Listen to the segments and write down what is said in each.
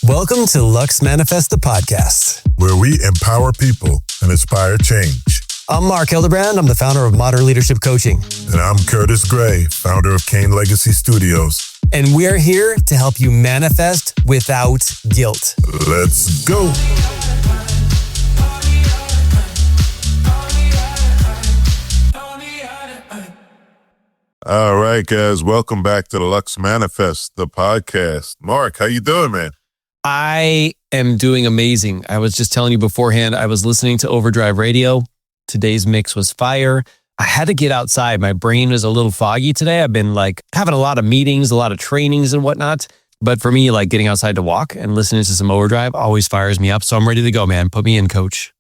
Welcome to Lux Manifest, the podcast, where we empower people and inspire change. I'm Marc Hildebrand. I'm the founder of Modern Leadership Coaching. And I'm Curtis Gray, founder of Kane Legacy Studios. And we're here to help you manifest without guilt. Let's go. All right, guys. Welcome back to the Lux Manifest, the podcast. Marc, how you doing, man? I am doing amazing. I was just telling you beforehand, I was listening to Overdrive Radio. Today's mix was fire. I had to get outside. My brain was a little foggy today. I've been having a lot of meetings, a lot of trainings and whatnot. But for me, getting outside to walk and listening to some Overdrive always fires me up. So I'm ready to go, man. Put me in, coach.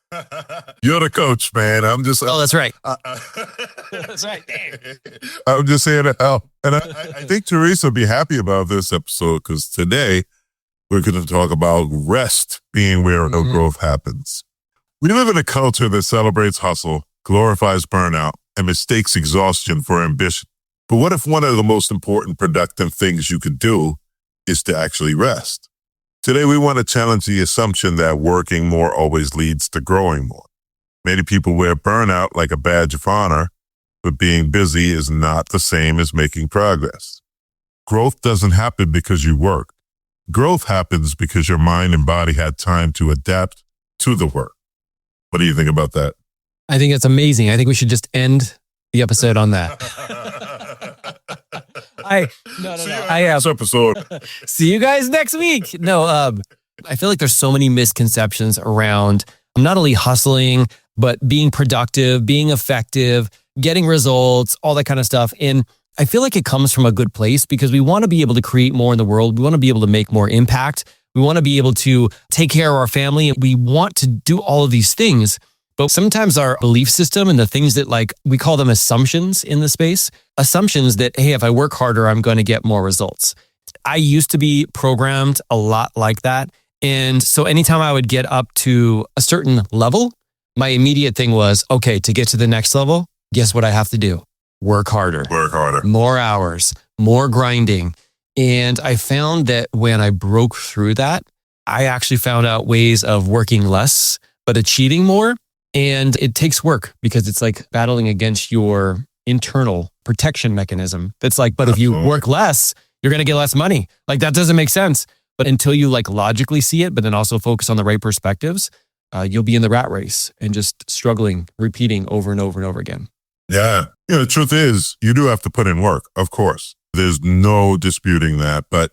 You're the coach, man. I'm just... Oh, that's right. That's right. I'm just saying it out. And I think Teresa will be happy about this episode because today we're going to talk about rest being where no growth happens. We live in a culture that celebrates hustle, glorifies burnout, and mistakes exhaustion for ambition. But what if one of the most important productive things you could do is to actually rest? Today, we want to challenge the assumption that working more always leads to growing more. Many people wear burnout like a badge of honor, but being busy is not the same as making progress. Growth doesn't happen because you work. Growth happens because your mind and body had time to adapt to the work. What do you think about that? I think it's amazing. I think we should just end the episode on that. This episode. See you guys next week. No, I feel like there's so many misconceptions around not only hustling, but being productive, being effective, getting results, all that kind of stuff. And I feel like it comes from a good place because we want to be able to create more in the world. We want to be able to make more impact. We want to be able to take care of our family. We want to do all of these things. But sometimes our belief system and the things that we call them assumptions in the space, assumptions that, hey, if I work harder, I'm going to get more results. I used to be programmed a lot like that. And so anytime I would get up to a certain level, my immediate thing was, okay, to get to the next level, guess what I have to do? Work harder. Work harder. More hours, more grinding. And I found that when I broke through that, I actually found out ways of working less, but achieving more. And it takes work because it's like battling against your internal protection mechanism. That's but if you work less, you're going to get less money. That doesn't make sense. But until you logically see it, but then also focus on the right perspectives, you'll be in the rat race and just struggling, repeating over and over and over again. Yeah. The truth is you do have to put in work, of course. There's no disputing that. But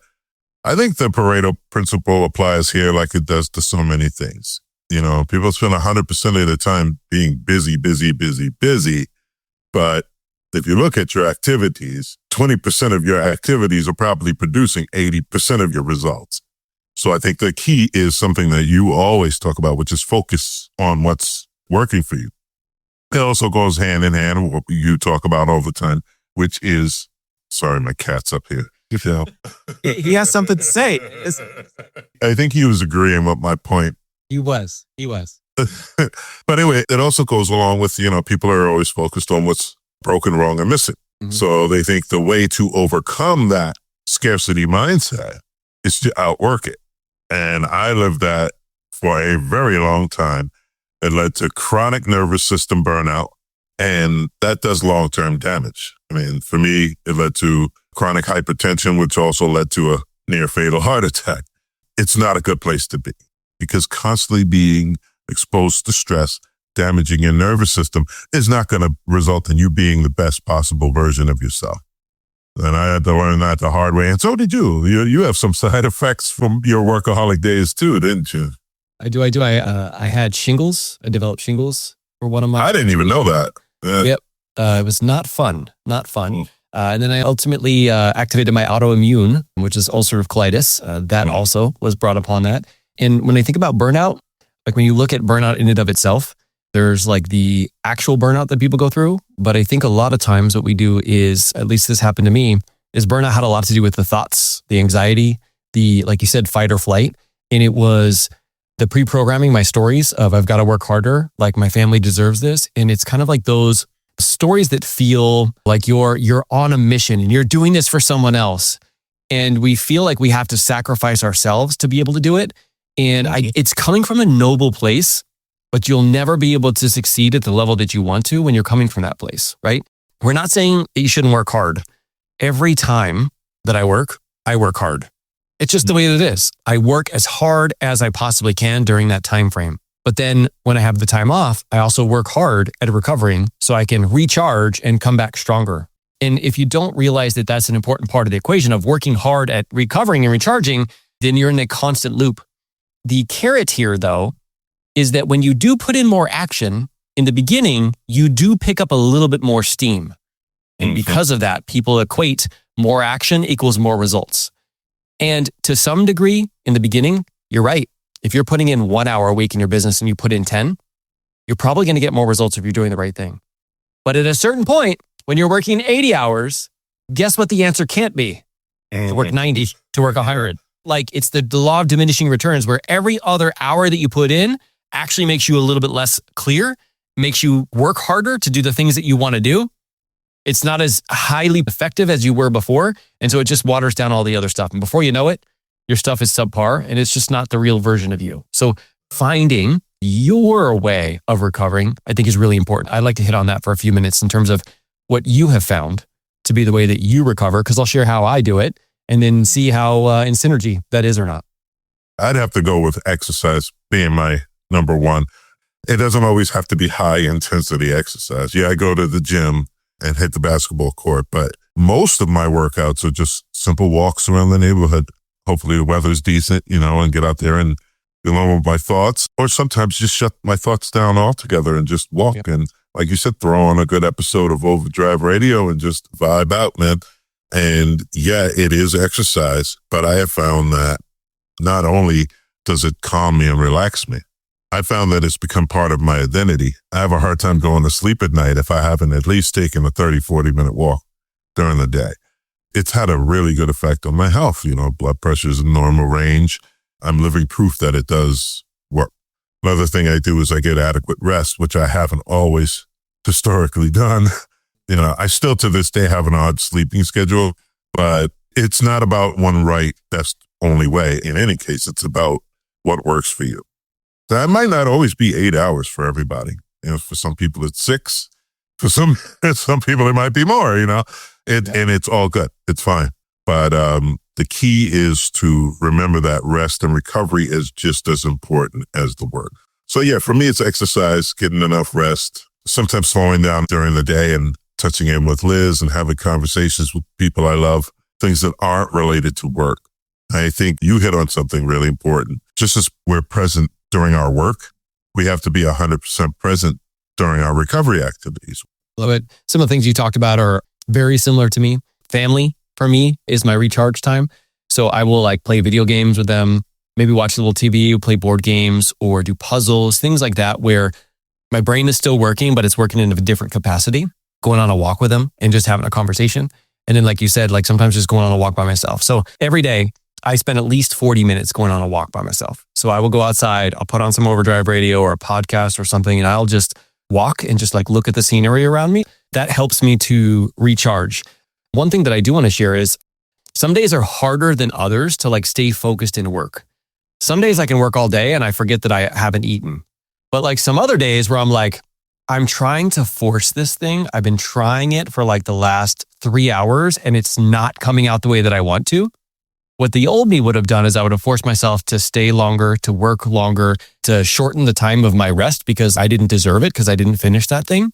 I think the Pareto principle applies here like it does to so many things. People spend 100% of their time being busy. But if you look at your activities, 20% of your activities are probably producing 80% of your results. So I think the key is something that you always talk about, which is focus on what's working for you. It also goes hand in hand with what you talk about all the time, which is, sorry, my cat's up here. He has something to say. I think he was agreeing with my point. He was. But anyway, it also goes along with, people are always focused on what's broken, wrong, and missing. Mm-hmm. So they think the way to overcome that scarcity mindset is to outwork it. And I lived that for a very long time. It led to chronic nervous system burnout, and that does long-term damage. For me, it led to chronic hypertension, which also led to a near-fatal heart attack. It's not a good place to be because constantly being exposed to stress, damaging your nervous system is not going to result in you being the best possible version of yourself. And I had to learn that the hard way. And so did you. You have some side effects from your workaholic days too, didn't you? I do. I had shingles. I developed shingles for one of my... I didn't even know that. Yep. It was not fun. And then I ultimately activated my autoimmune, which is ulcerative colitis. That also was brought upon that. And when I think about burnout, when you look at burnout in and of itself, there's the actual burnout that people go through. But I think a lot of times what we do is, at least this happened to me, is burnout had a lot to do with the thoughts, the anxiety, the, like you said, fight or flight. And it was the pre-programming my stories of I've got to work harder, my family deserves this. And it's kind of like those stories that feel like you're on a mission and you're doing this for someone else. And we feel like we have to sacrifice ourselves to be able to do it. And it's coming from a noble place, but you'll never be able to succeed at the level that you want to when you're coming from that place, right? We're not saying that you shouldn't work hard. Every time that I work hard. It's just the way that it is. I work as hard as I possibly can during that time frame. But then when I have the time off, I also work hard at recovering so I can recharge and come back stronger. And if you don't realize that that's an important part of the equation of working hard at recovering and recharging, then you're in a constant loop. The carrot here, though, is that when you do put in more action in the beginning, you do pick up a little bit more steam. And because of that, people equate more action equals more results. And to some degree, in the beginning, you're right. If you're putting in 1 hour a week in your business and you put in 10, you're probably going to get more results if you're doing the right thing. But at a certain point, when you're working 80 hours, guess what the answer can't be? To work 90, to work 100. Like it's the law of diminishing returns where every other hour that you put in actually makes you a little bit less clear, makes you work harder to do the things that you want to do. It's not as highly effective as you were before. And so it just waters down all the other stuff. And before you know it, your stuff is subpar and it's just not the real version of you. So finding your way of recovering, I think is really important. I'd like to hit on that for a few minutes in terms of what you have found to be the way that you recover, because I'll share how I do it and then see how in synergy that is or not. I'd have to go with exercise being my number one. It doesn't always have to be high intensity exercise. Yeah, I go to the gym and hit the basketball court, but most of my workouts are just simple walks around the neighborhood. Hopefully the weather's decent, and get out there and be alone with my thoughts, or sometimes just shut my thoughts down altogether and just walk. Yep. And like you said, throw on a good episode of Overdrive Radio and just vibe out, man. And yeah, it is exercise, but I have found that not only does it calm me and relax me, I found that it's become part of my identity. I have a hard time going to sleep at night if I haven't at least taken a 30, 40-minute walk during the day. It's had a really good effect on my health. Blood pressure's in normal range. I'm living proof that it does work. Another thing I do is I get adequate rest, which I haven't always historically done. I still to this day have an odd sleeping schedule, but it's not about one right, best, only way. In any case, it's about what works for you. That might not always be 8 hours for everybody. For some people, it's 6. For some people, it might be more, and it's all good. It's fine. But the key is to remember that rest and recovery is just as important as the work. So yeah, for me, it's exercise, getting enough rest, sometimes slowing down during the day and touching in with Liz and having conversations with people I love, things that aren't related to work. I think you hit on something really important. Just as we're present during our work, we have to be 100% present during our recovery activities. Love it. Some of the things you talked about are very similar to me. Family, for me, is my recharge time. So I will play video games with them, maybe watch a little TV, play board games, or do puzzles, things like that, where my brain is still working, but it's working in a different capacity, going on a walk with them and just having a conversation. And then, like you said, sometimes just going on a walk by myself. So every day I spend at least 40 minutes going on a walk by myself. So I will go outside, I'll put on some Overdrive Radio or a podcast or something, and I'll just walk and just look at the scenery around me. That helps me to recharge. One thing that I do want to share is some days are harder than others to stay focused in work. Some days I can work all day and I forget that I haven't eaten. But some other days where I'm trying to force this thing. I've been trying it for the last 3 hours and it's not coming out the way that I want to. What the old me would have done is I would have forced myself to stay longer, to work longer, to shorten the time of my rest because I didn't deserve it because I didn't finish that thing.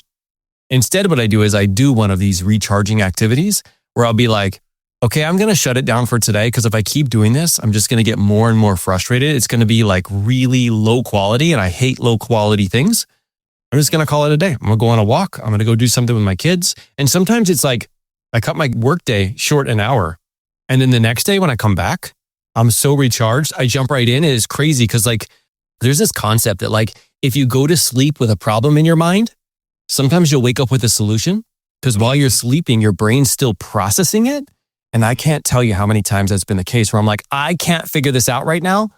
Instead, what I do is I do one of these recharging activities where I'll be like, okay, I'm going to shut it down for today because if I keep doing this, I'm just going to get more and more frustrated. It's going to be really low quality and I hate low quality things. I'm just going to call it a day. I'm going to go on a walk. I'm going to go do something with my kids. And sometimes it's I cut my workday short an hour. And then the next day when I come back, I'm so recharged. I jump right in. It is crazy because there's this concept that if you go to sleep with a problem in your mind, sometimes you'll wake up with a solution because while you're sleeping, your brain's still processing it. And I can't tell you how many times that's been the case where I'm I can't figure this out right now.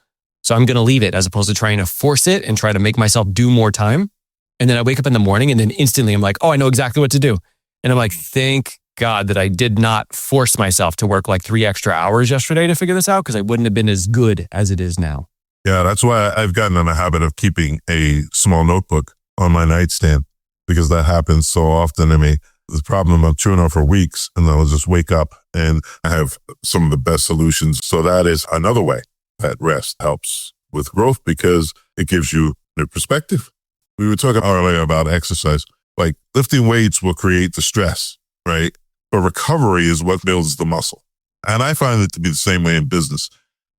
So I'm going to leave it as opposed to trying to force it and try to make myself do more time. And then I wake up in the morning and then instantly I'm oh, I know exactly what to do. And I'm thank God that I did not force myself to work like 3 extra hours yesterday to figure this out, because I wouldn't have been as good as it is now. Yeah, that's why I've gotten in the habit of keeping a small notebook on my nightstand, because that happens so often to me. The problem, I'm chewing on for weeks, and then I'll just wake up and I have some of the best solutions. So that is another way that rest helps with growth, because it gives you new perspective. We were talking earlier about exercise. Like lifting weights will create the stress, right? But recovery is what builds the muscle. And I find it to be the same way in business.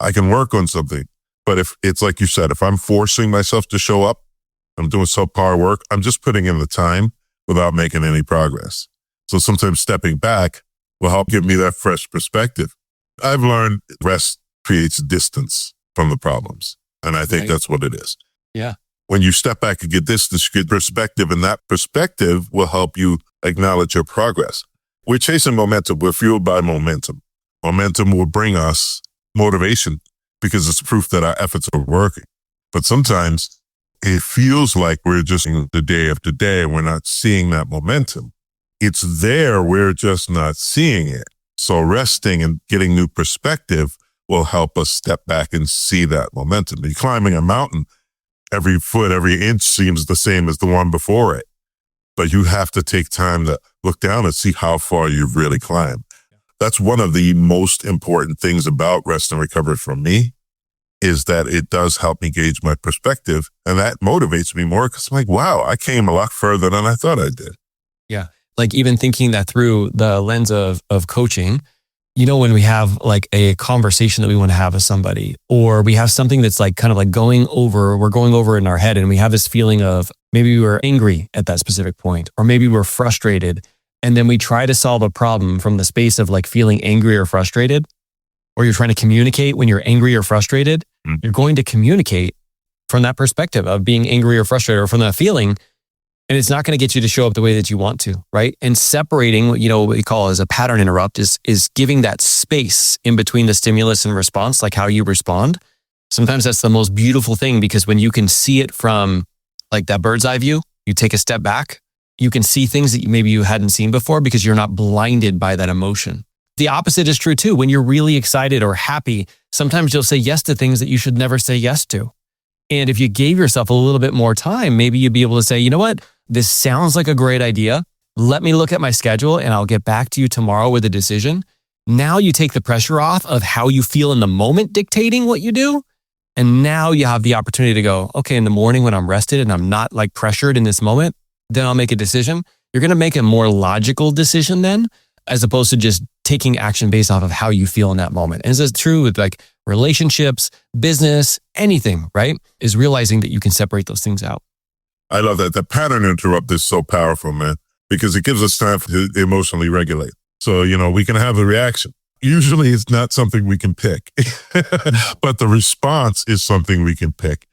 I can work on something, but if it's like you said, if I'm forcing myself to show up, I'm doing subpar work, I'm just putting in the time without making any progress. So sometimes stepping back will help give me that fresh perspective. I've learned rest creates distance from the problems. And I think that's what it is. Yeah. When you step back and get distance, you get perspective, and that perspective will help you acknowledge your progress. We're chasing momentum. We're fueled by momentum. Momentum will bring us motivation because it's proof that our efforts are working. But sometimes it feels like we're just the day after day, and we're not seeing that momentum. It's there, we're just not seeing it. So resting and getting new perspective will help us step back and see that momentum. You're climbing a mountain, every foot, every inch seems the same as the one before it. But you have to take time to look down and see how far you've really climbed. That's one of the most important things about rest and recovery for me, is that it does help me gauge my perspective. And that motivates me more, because I'm like, wow, I came a lot further than I thought I did. Yeah. Like even thinking that through the lens of coaching, when we have like a conversation that we want to have with somebody, or we have something that's like kind of like we're going over in our head, and we have this feeling of maybe we were angry at that specific point, or maybe we're frustrated. And then we try to solve a problem from the space of like feeling angry or frustrated, or you're trying to communicate when you're angry or frustrated. You're going to communicate from that perspective of being angry or frustrated, or from that feeling. And it's not going to get you to show up the way that you want to, right? And separating, what we call as a pattern interrupt is giving that space in between the stimulus and response, like how you respond. Sometimes that's the most beautiful thing, because when you can see it from like that bird's eye view, you take a step back, you can see things that maybe you hadn't seen before, because you're not blinded by that emotion. The opposite is true too. When you're really excited or happy, sometimes you'll say yes to things that you should never say yes to. And if you gave yourself a little bit more time, maybe you'd be able to say, you know what? This sounds like a great idea. Let me look at my schedule and I'll get back to you tomorrow with a decision. Now you take the pressure off of how you feel in the moment dictating what you do. And now you have the opportunity to go, okay, in the morning when I'm rested and I'm not like pressured in this moment, then I'll make a decision. You're going to make a more logical decision then, as opposed to just taking action based off of how you feel in that moment. And this is true with like relationships, business, anything, right? Is realizing that you can separate those things out. I love that. The pattern interrupt is so powerful, man, because it gives us time to emotionally regulate. So, we can have a reaction. Usually it's not something we can pick, but the response is something we can pick.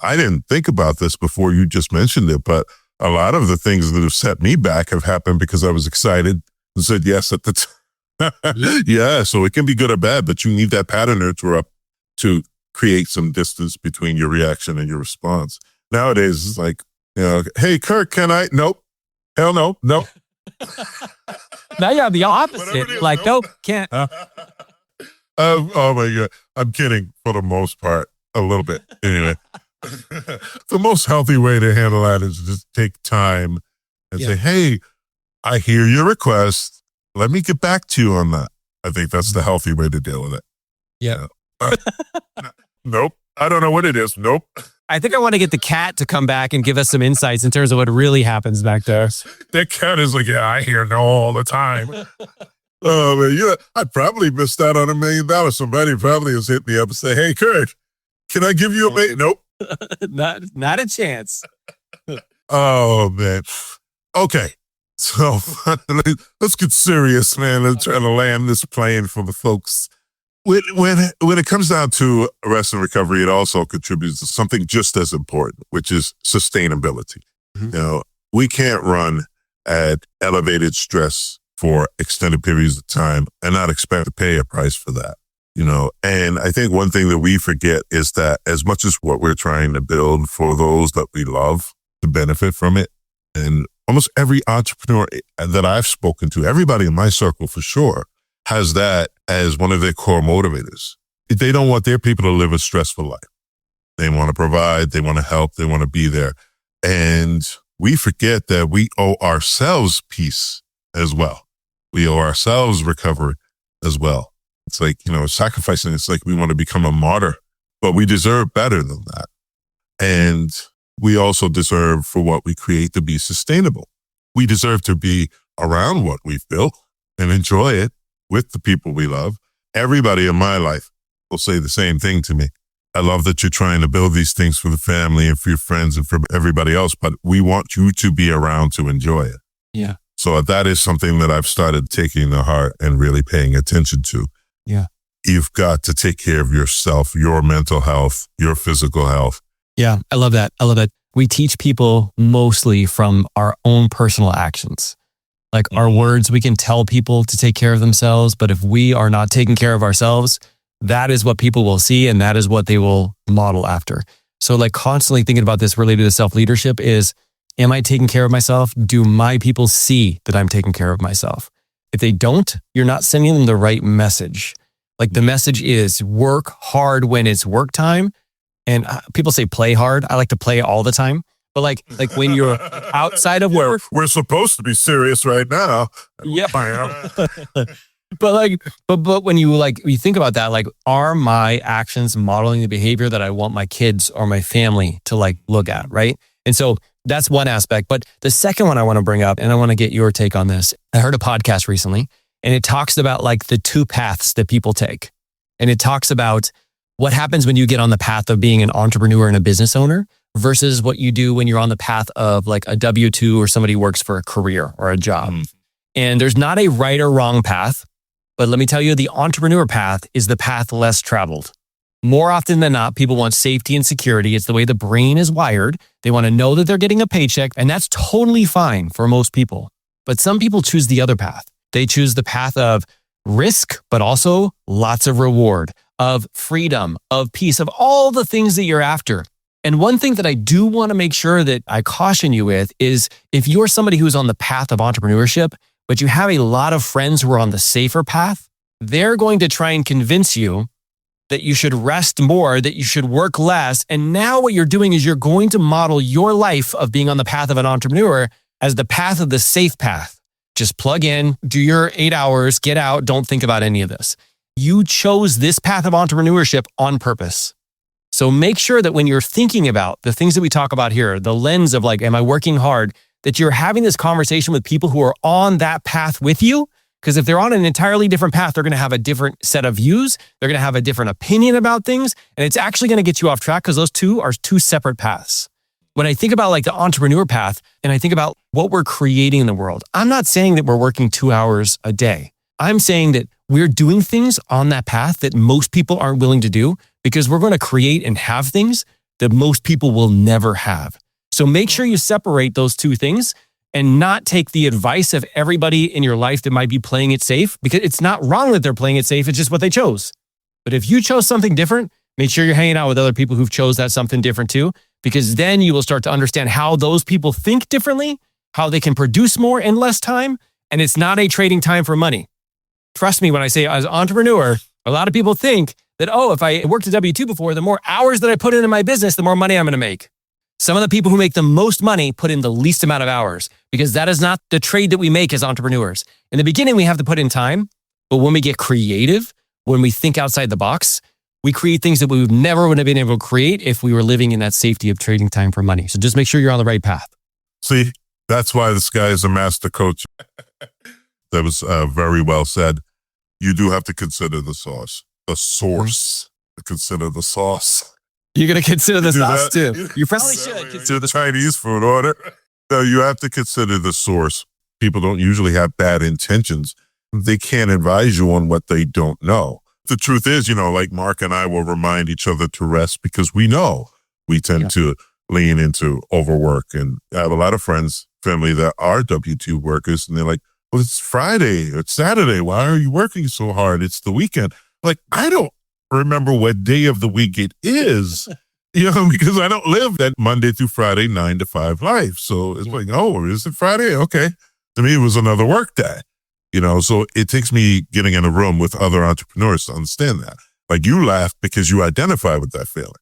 I didn't think about this before you just mentioned it, but a lot of the things that have set me back have happened because I was excited and said yes at the time. Yeah, so it can be good or bad, but you need that pattern interrupt to create some distance between your reaction and your response. Nowadays, it's like, hey, Kirk, can I? Nope. Hell no. Nope. Now you have the opposite. Like, nope, can't. Oh my God. I'm kidding for the most part, a little bit. Anyway, the most healthy way to handle that is just take time and say, hey, I hear your request. Let me get back to you on that. I think that's the healthy way to deal with it. Yeah. Nope. I don't know what it is. Nope. I think I want to get the cat to come back and give us some insights in terms of what really happens back there. That cat is like, I hear no all the time. Oh, man, I probably missed out on $1 million. Somebody probably has hit me up and say, hey, Kurt, can I give you $1 million? Nope. Not a chance. Oh, man. Okay. So let's get serious, man. Let's try to land this plane for the folks. When it comes down to rest and recovery, it also contributes to something just as important, which is sustainability. Mm-hmm. We can't run at elevated stress for extended periods of time and not expect to pay a price for that. And I think one thing that we forget is that as much as what we're trying to build for those that we love to benefit from it, and almost every entrepreneur that I've spoken to, everybody in my circle for sure, has that as one of their core motivators. They don't want their people to live a stressful life. They want to provide, they want to help, they want to be there. And we forget that we owe ourselves peace as well. We owe ourselves recovery as well. It's like, sacrificing. It's like we want to become a martyr, but we deserve better than that. And we also deserve for what we create to be sustainable. We deserve to be around what we've built and enjoy it with the people we love. Everybody in my life will say the same thing to me. I love that you're trying to build these things for the family and for your friends and for everybody else, but we want you to be around to enjoy it. Yeah. So that is something that I've started taking to heart and really paying attention to. Yeah. You've got to take care of yourself, your mental health, your physical health. Yeah. I love that. We teach people mostly from our own personal actions. Like our words, we can tell people to take care of themselves, but if we are not taking care of ourselves, that is what people will see and that is what they will model after. So like constantly thinking about this related to self-leadership is, am I taking care of myself? Do my people see that I'm taking care of myself? If they don't, you're not sending them the right message. Like the message is work hard when it's work time. And people say play hard. I like to play all the time. But like when you're outside of work. We're supposed to be serious right now. Yeah. But when you think about that, like, are my actions modeling the behavior that I want my kids or my family to look at, right? And so that's one aspect. But the second one I want to bring up, and I want to get your take on this. I heard a podcast recently, and it talks about the two paths that people take. And it talks about what happens when you get on the path of being an entrepreneur and a business owner versus what you do when you're on the path of a W-2 or somebody who works for a career or a job. And there's not a right or wrong path. But let me tell you, the entrepreneur path is the path less traveled. More often than not, people want safety and security. It's the way the brain is wired. They want to know that they're getting a paycheck, and that's totally fine for most people. But some people choose the other path. They choose the path of risk, but also lots of reward, of freedom, of peace, of all the things that you're after. And one thing that I do want to make sure that I caution you with is if you're somebody who's on the path of entrepreneurship, but you have a lot of friends who are on the safer path, they're going to try and convince you that you should rest more, that you should work less. And now what you're doing is you're going to model your life of being on the path of an entrepreneur as the path of the safe path. Just plug in, do your 8 hours, get out, don't think about any of this. You chose this path of entrepreneurship on purpose. So make sure that when you're thinking about the things that we talk about here, the lens of am I working hard, that you're having this conversation with people who are on that path with you. Because if they're on an entirely different path, they're going to have a different set of views. They're going to have a different opinion about things. And it's actually going to get you off track because those two are two separate paths. When I think about the entrepreneur path and I think about what we're creating in the world, I'm not saying that we're working 2 hours a day. I'm saying that we're doing things on that path that most people aren't willing to do because we're going to create and have things that most people will never have. So make sure you separate those two things and not take the advice of everybody in your life that might be playing it safe, because it's not wrong that they're playing it safe. It's just what they chose. But if you chose something different, make sure you're hanging out with other people who've chose that something different too, because then you will start to understand how those people think differently, how they can produce more in less time. And it's not a trading time for money. Trust me when I say as an entrepreneur, a lot of people think that, if I worked a W-2 before, the more hours that I put into my business, the more money I'm going to make. Some of the people who make the most money put in the least amount of hours because that is not the trade that we make as entrepreneurs. In the beginning, we have to put in time, but when we get creative, when we think outside the box, we create things that we would never would have been able to create if we were living in that safety of trading time for money. So just make sure you're on the right path. See, that's why this guy is a master coach. That was very well said. You do have to consider the source. Consider the sauce. You're going to consider the sauce too. You probably should consider the Chinese food order. No, you have to consider the source. People don't usually have bad intentions. They can't advise you on what they don't know. The truth is, like Marc and I will remind each other to rest because we know we tend to lean into overwork. And I have a lot of friends, family that are W-2 workers, and they're like, well, it's Friday, it's Saturday. Why are you working so hard? It's the weekend. I don't remember what day of the week it is. because I don't live that Monday through Friday, 9 to 5 life. So it's like, oh, is it Friday? Okay. To me, it was another work day, so it takes me getting in a room with other entrepreneurs to understand that. Like you laugh because you identify with that feeling.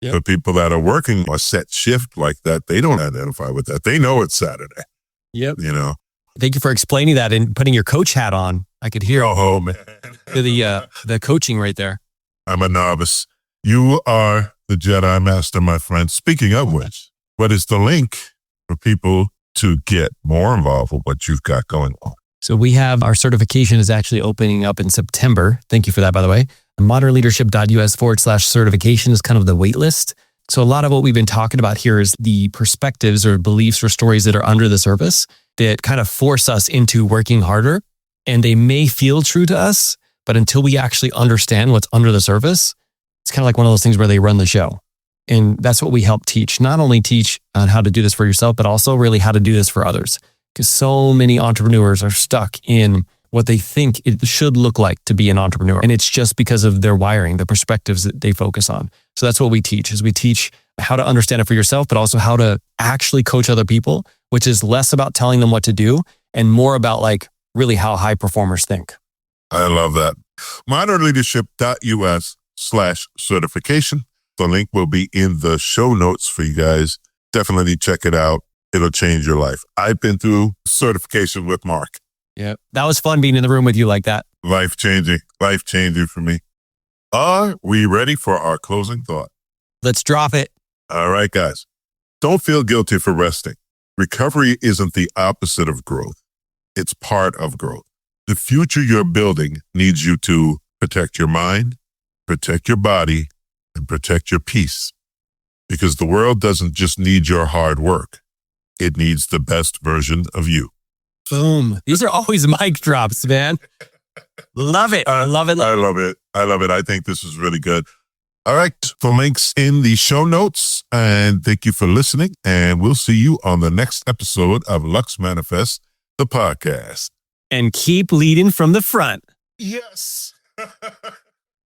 Yep. The people that are working a set shift like that, they don't identify with that. They know it's Saturday. Yep. Thank you for explaining that and putting your coach hat on. I could hear Oh, man. the coaching right there. I'm a novice. You are the Jedi Master, my friend. Speaking of which, what is the link for people to get more involved with what you've got going on? So we have our certification is actually opening up in September. Thank you for that, by the way. modernleadership.us/certification is kind of the wait list. So a lot of what we've been talking about here is the perspectives or beliefs or stories that are under the surface that kind of force us into working harder. And they may feel true to us, but until we actually understand what's under the surface, it's kind of like one of those things where they run the show. And that's what we help teach. Not only teach on how to do this for yourself, but also really how to do this for others. Because so many entrepreneurs are stuck in what they think it should look like to be an entrepreneur. And it's just because of their wiring, the perspectives that they focus on. So that's what we teach, is we teach how to understand it for yourself, but also how to actually coach other people, which is less about telling them what to do and more about like really how high performers think. I love that. modernleadership.us/certification. The link will be in the show notes for you guys. Definitely check it out. It'll change your life. I've been through certification with Marc. Yeah, that was fun being in the room with you like that. Life-changing for me. Are we ready for our closing thought? Let's drop it. All right, guys. Don't feel guilty for resting. Recovery isn't the opposite of growth. It's part of growth. The future you're building needs you to protect your mind, protect your body, and protect your peace. Because the world doesn't just need your hard work. It needs the best version of you. Boom. These are always mic drops, man. Love it. Love it. I love it. I think this is really good. All right. The link's in the show notes. And thank you for listening. And we'll see you on the next episode of Lux Manifest, the podcast. And keep leading from the front. Yes.